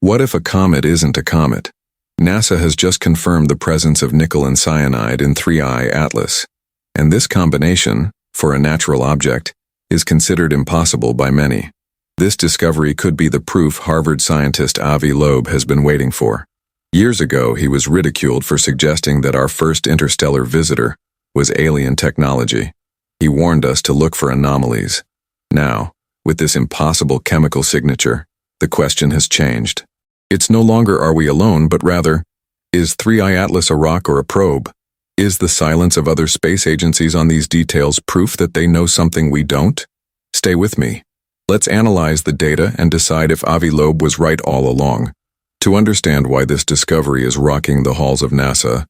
What if a comet isn't a comet? NASA has just confirmed the presence of nickel and cyanide in 3I Atlas, and this combination, for a natural object, is considered impossible by many. This discovery could be the proof Harvard scientist Avi Loeb has been waiting for. Years ago, he was ridiculed for suggesting that our first interstellar visitor was alien technology. He warned us to look for anomalies. Now, with this impossible chemical signature, the question has changed. It's no longer are we alone, but rather, is 3I Atlas a rock or a probe? Is the silence of other space agencies on these details proof that they know something we don't? Stay with me. Let's analyze the data and decide if Avi Loeb was right all along. To understand why this discovery is rocking the halls of NASA,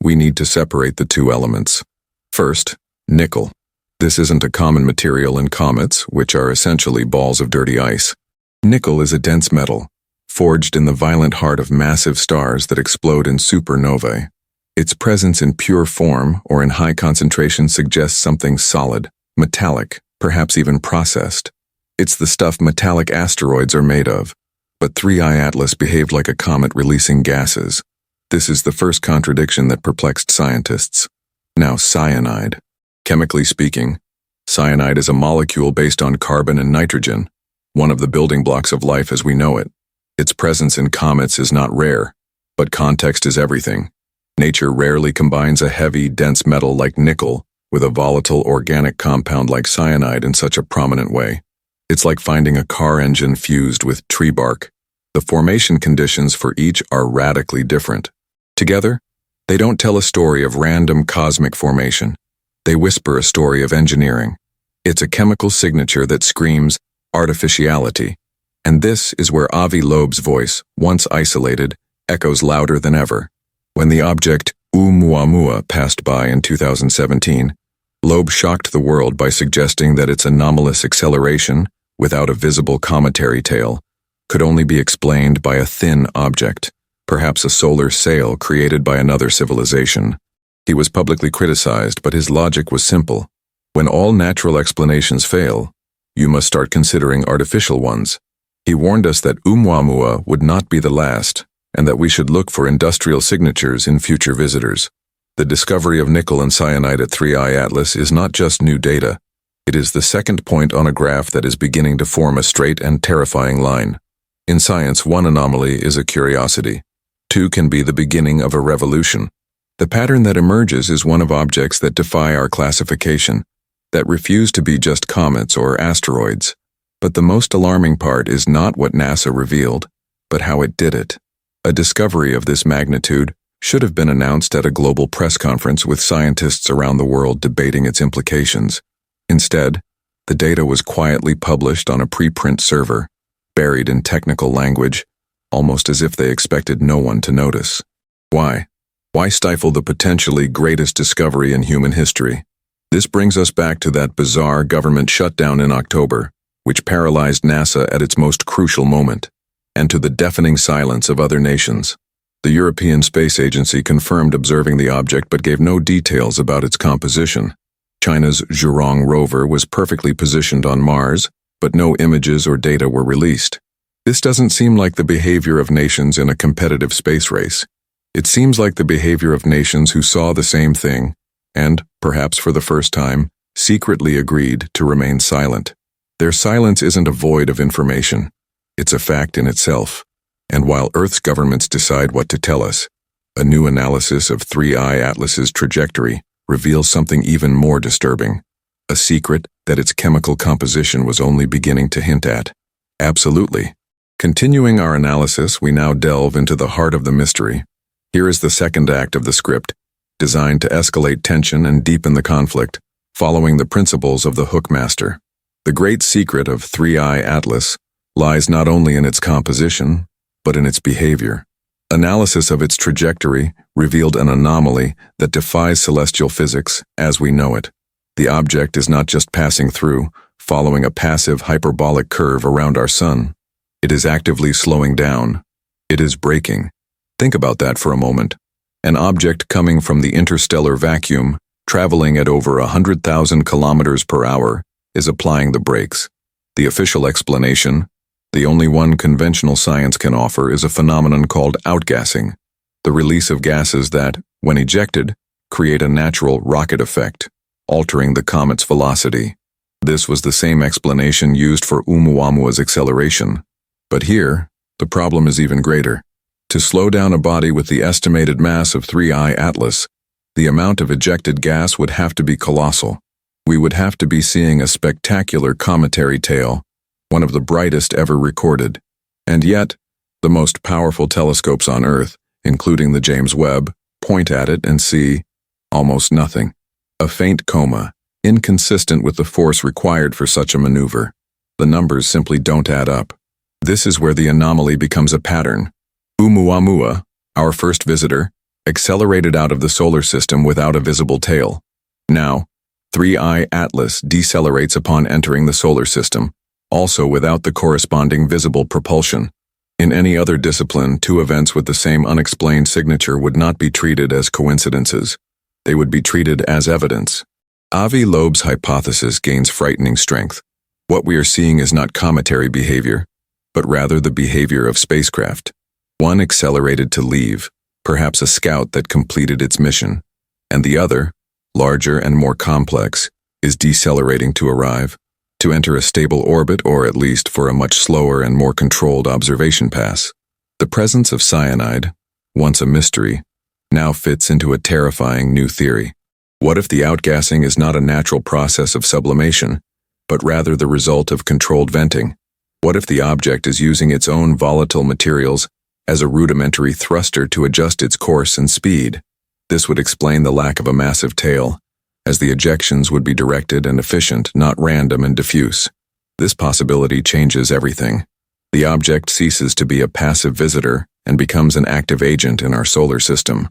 we need to separate the two elements. First, nickel. This isn't a common material in comets, which are essentially balls of dirty ice. Nickel is a dense metal, forged in the violent heart of massive stars that explode in supernovae. Its presence in pure form or in high concentration suggests something solid, metallic, perhaps even processed. It's the stuff metallic asteroids are made of. But 3I Atlas behaved like a comet releasing gases. This is the first contradiction that perplexed scientists. Now, cyanide. Chemically speaking, cyanide is a molecule based on carbon and nitrogen, one of the building blocks of life as we know it. Its presence in comets is not rare, but context is everything. Nature rarely combines a heavy, dense metal like nickel with a volatile organic compound like cyanide in such a prominent way. It's like finding a car engine fused with tree bark. The formation conditions for each are radically different. Together, they don't tell a story of random cosmic formation. They whisper a story of engineering. It's a chemical signature that screams artificiality. And this is where Avi Loeb's voice, once isolated, echoes louder than ever. When the object Oumuamua passed by in 2017, Loeb shocked the world by suggesting that its anomalous acceleration, without a visible cometary tail, could only be explained by a thin object, perhaps a solar sail created by another civilization. He was publicly criticized, but his logic was simple. When all natural explanations fail, you must start considering artificial ones. He warned us that Oumuamua would not be the last, and that we should look for industrial signatures in future visitors. The discovery of nickel and cyanide at 3I Atlas is not just new data. It is the second point on a graph that is beginning to form a straight and terrifying line. In science, one anomaly is a curiosity. Two can be the beginning of a revolution. The pattern that emerges is one of objects that defy our classification, that refuse to be just comets or asteroids. But the most alarming part is not what NASA revealed, but how it did it. A discovery of this magnitude should have been announced at a global press conference with scientists around the world debating its implications. Instead, the data was quietly published on a preprint server, buried in technical language, almost as if they expected no one to notice. Why? Why stifle the potentially greatest discovery in human history? This brings us back to that bizarre government shutdown in October, which paralyzed NASA at its most crucial moment, and to the deafening silence of other nations. The European Space Agency confirmed observing the object but gave no details about its composition. China's Zhurong rover was perfectly positioned on Mars, but no images or data were released. This doesn't seem like the behavior of nations in a competitive space race. It seems like the behavior of nations who saw the same thing and, perhaps for the first time, secretly agreed to remain silent. Their silence isn't a void of information. It's a fact in itself. And while Earth's governments decide what to tell us, a new analysis of 3I Atlas's trajectory reveals something even more disturbing, a secret that its chemical composition was only beginning to hint at. Absolutely. Continuing our analysis, we now delve into the heart of the mystery. Here is the second act of the script, designed to escalate tension and deepen the conflict, following the principles of the Hookmaster. The great secret of 3I Atlas lies not only in its composition, but in its behavior. Analysis of its trajectory revealed an anomaly that defies celestial physics as we know it. The object is not just passing through, following a passive hyperbolic curve around our sun. It is actively slowing down. It is braking. Think about that for a moment. An object coming from the interstellar vacuum, traveling at over 100,000 kilometers per hour, is applying the brakes. The official explanation, The only one conventional science can offer is a phenomenon called outgassing, the release of gases that, when ejected, create a natural rocket effect, altering the comet's velocity. This was the same explanation used for Oumuamua's acceleration. But here, the problem is even greater. To slow down a body with the estimated mass of 3I Atlas, the amount of ejected gas would have to be colossal. We would have to be seeing a spectacular cometary tail, one of the brightest ever recorded. And yet, the most powerful telescopes on Earth, including the James Webb, point at it and see almost nothing. A faint coma, inconsistent with the force required for such a maneuver. The numbers simply don't add up. This is where the anomaly becomes a pattern. Oumuamua, our first visitor, accelerated out of the solar system without a visible tail. Now, 3I Atlas decelerates upon entering the solar system, also without the corresponding visible propulsion. In any other discipline, two events with the same unexplained signature would not be treated as coincidences. They would be treated as evidence. Avi Loeb's hypothesis gains frightening strength. What we are seeing is not cometary behavior, but rather the behavior of spacecraft. One accelerated to leave, perhaps a scout that completed its mission, and the other, larger and more complex, is decelerating to arrive, to enter a stable orbit or at least for a much slower and more controlled observation pass. The presence of cyanide, once a mystery, now fits into a terrifying new theory. What if the outgassing is not a natural process of sublimation, but rather the result of controlled venting? What if the object is using its own volatile materials as a rudimentary thruster to adjust its course and speed? This would explain the lack of a massive tail, as the ejections would be directed and efficient, not random and diffuse. This possibility changes everything. The object ceases to be a passive visitor and becomes an active agent in our solar system.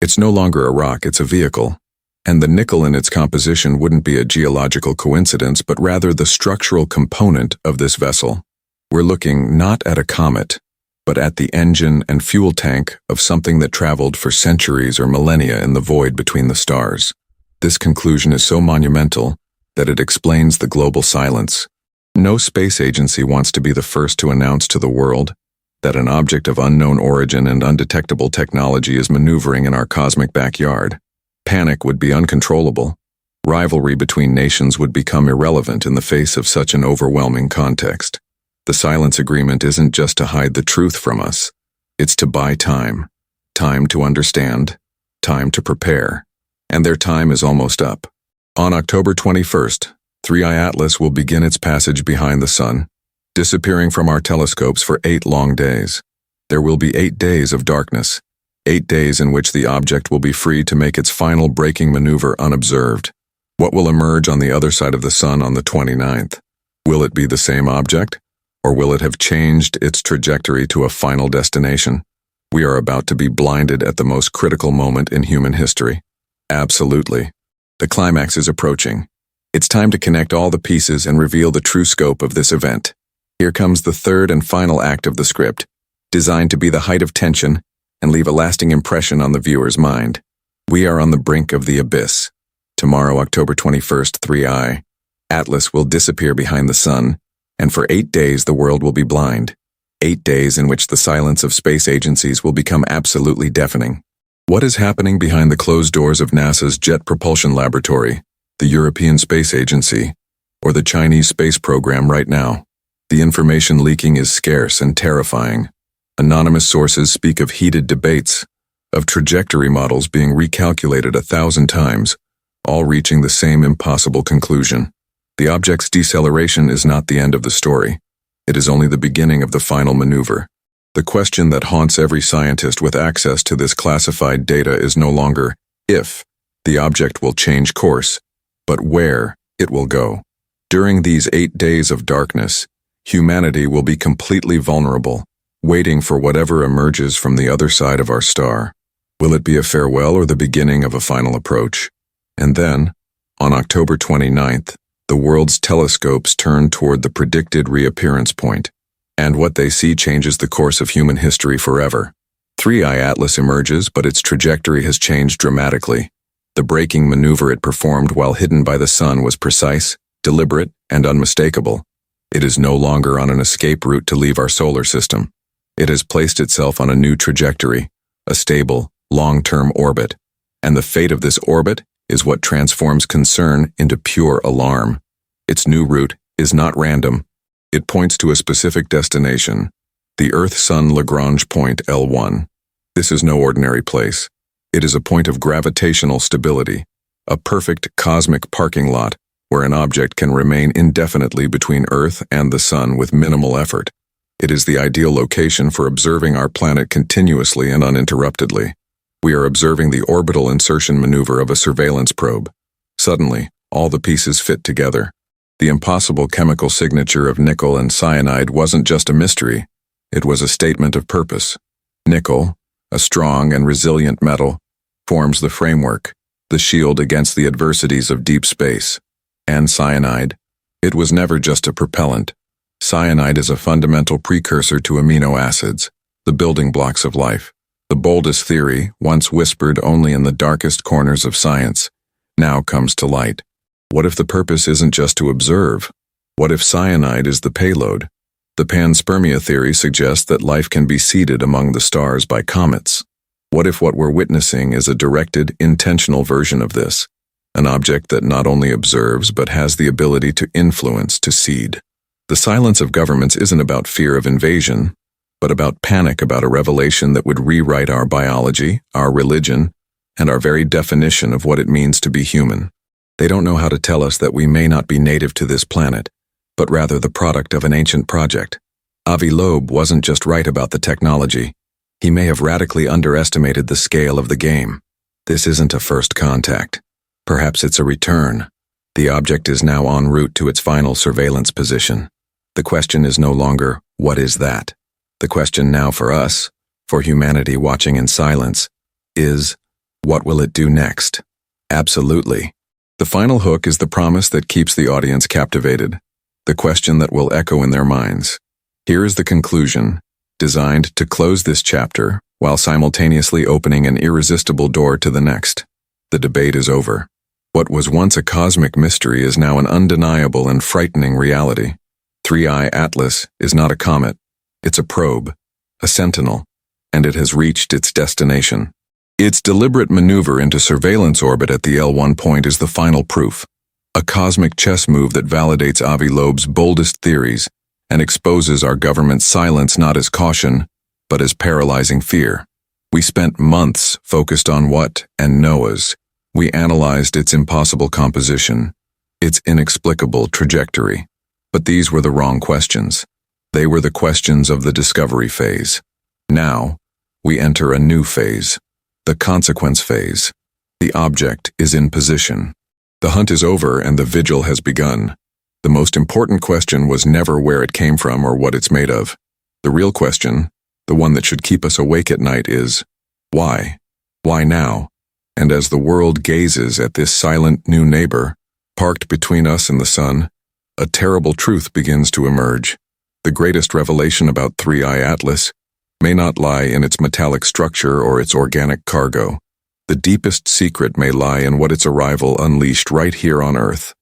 It's no longer a rock, it's a vehicle. And the nickel in its composition wouldn't be a geological coincidence, but rather the structural component of this vessel. We're looking not at a comet, but at the engine and fuel tank of something that traveled for centuries or millennia in the void between the stars. This conclusion is so monumental that it explains the global silence. No space agency wants to be the first to announce to the world that an object of unknown origin and undetectable technology is maneuvering in our cosmic backyard. Panic would be uncontrollable. Rivalry between nations would become irrelevant in the face of such an overwhelming context. The silence agreement isn't just to hide the truth from us. It's to buy time. Time to understand. Time to prepare. And their time is almost up. On October 21st, 3I Atlas will begin its passage behind the sun, disappearing from our telescopes for 8 long days. There will be 8 days of darkness, 8 days in which the object will be free to make its final braking maneuver unobserved. What will emerge on the other side of the sun on the 29th? Will it be the same object, or will it have changed its trajectory to a final destination? We are about to be blinded at the most critical moment in human history. Absolutely. The climax is approaching. It's time to connect all the pieces and reveal the true scope of this event. Here comes the third and final act of the script, designed to be the height of tension and leave a lasting impression on the viewer's mind. We are on the brink of the abyss. Tomorrow, October 21st, 3I Atlas will disappear behind the sun, and for 8 days the world will be blind. 8 days in which the silence of space agencies will become absolutely deafening. What is happening behind the closed doors of NASA's Jet Propulsion Laboratory, the European Space Agency, or the Chinese space program right now? The information leaking is scarce and terrifying. Anonymous sources speak of heated debates, of trajectory models being recalculated 1,000 times, all reaching the same impossible conclusion. The object's deceleration is not the end of the story. It is only the beginning of the final maneuver. The question that haunts every scientist with access to this classified data is no longer if the object will change course, but where it will go. During these 8 days of darkness, humanity will be completely vulnerable, waiting for whatever emerges from the other side of our star. Will it be a farewell or the beginning of a final approach? And then, on October 29th, the world's telescopes turn toward the predicted reappearance point, and what they see changes the course of human history forever. 3I Atlas emerges, but its trajectory has changed dramatically. The braking maneuver it performed while hidden by the sun was precise, deliberate, and unmistakable. It is no longer on an escape route to leave our solar system. It has placed itself on a new trajectory, a stable, long-term orbit. And the fate of this orbit is what transforms concern into pure alarm. Its new route is not random. It points to a specific destination, the Earth-Sun Lagrange point L1. This is no ordinary place. It is a point of gravitational stability, a perfect cosmic parking lot where an object can remain indefinitely between Earth and the Sun with minimal effort. It is the ideal location for observing our planet continuously and uninterruptedly. We are observing the orbital insertion maneuver of a surveillance probe. Suddenly, all the pieces fit together. The impossible chemical signature of nickel and cyanide wasn't just a mystery, it was a statement of purpose. Nickel, a strong and resilient metal, forms the framework, the shield against the adversities of deep space. And cyanide, it was never just a propellant. Cyanide is a fundamental precursor to amino acids, the building blocks of life. The boldest theory, once whispered only in the darkest corners of science, now comes to light. What if the purpose isn't just to observe? What if cyanide is the payload? The panspermia theory suggests that life can be seeded among the stars by comets. What if what we're witnessing is a directed, intentional version of this? An object that not only observes but has the ability to influence, to seed. The silence of governments isn't about fear of invasion, but about panic about a revelation that would rewrite our biology, our religion, and our very definition of what it means to be human. They don't know how to tell us that we may not be native to this planet, but rather the product of an ancient project. Avi Loeb wasn't just right about the technology. He may have radically underestimated the scale of the game. This isn't a first contact. Perhaps it's a return. The object is now en route to its final surveillance position. The question is no longer, what is that? The question now for us, for humanity watching in silence, is, what will it do next? Absolutely. The final hook is the promise that keeps the audience captivated, the question that will echo in their minds. Here is the conclusion, designed to close this chapter while simultaneously opening an irresistible door to the next. The debate is over. What was once a cosmic mystery is now an undeniable and frightening reality. 3I Atlas is not a comet. It's a probe, a sentinel, and it has reached its destination. Its deliberate maneuver into surveillance orbit at the L1 point is the final proof, a cosmic chess move that validates Avi Loeb's boldest theories and exposes our government's silence not as caution, but as paralyzing fear. We spent months focused on what and Noah's. We analyzed its impossible composition, its inexplicable trajectory. But these were the wrong questions. They were the questions of the discovery phase. Now, we enter a new phase, the consequence phase. The object is in position. The hunt is over and the vigil has begun. The most important question was never where it came from or what it's made of. The real question, the one that should keep us awake at night, is, why? Why now? And as the world gazes at this silent new neighbor, parked between us and the sun, a terrible truth begins to emerge. The greatest revelation about 3I Atlas may not lie in its metallic structure or its organic cargo. The deepest secret may lie in what its arrival unleashed right here on Earth.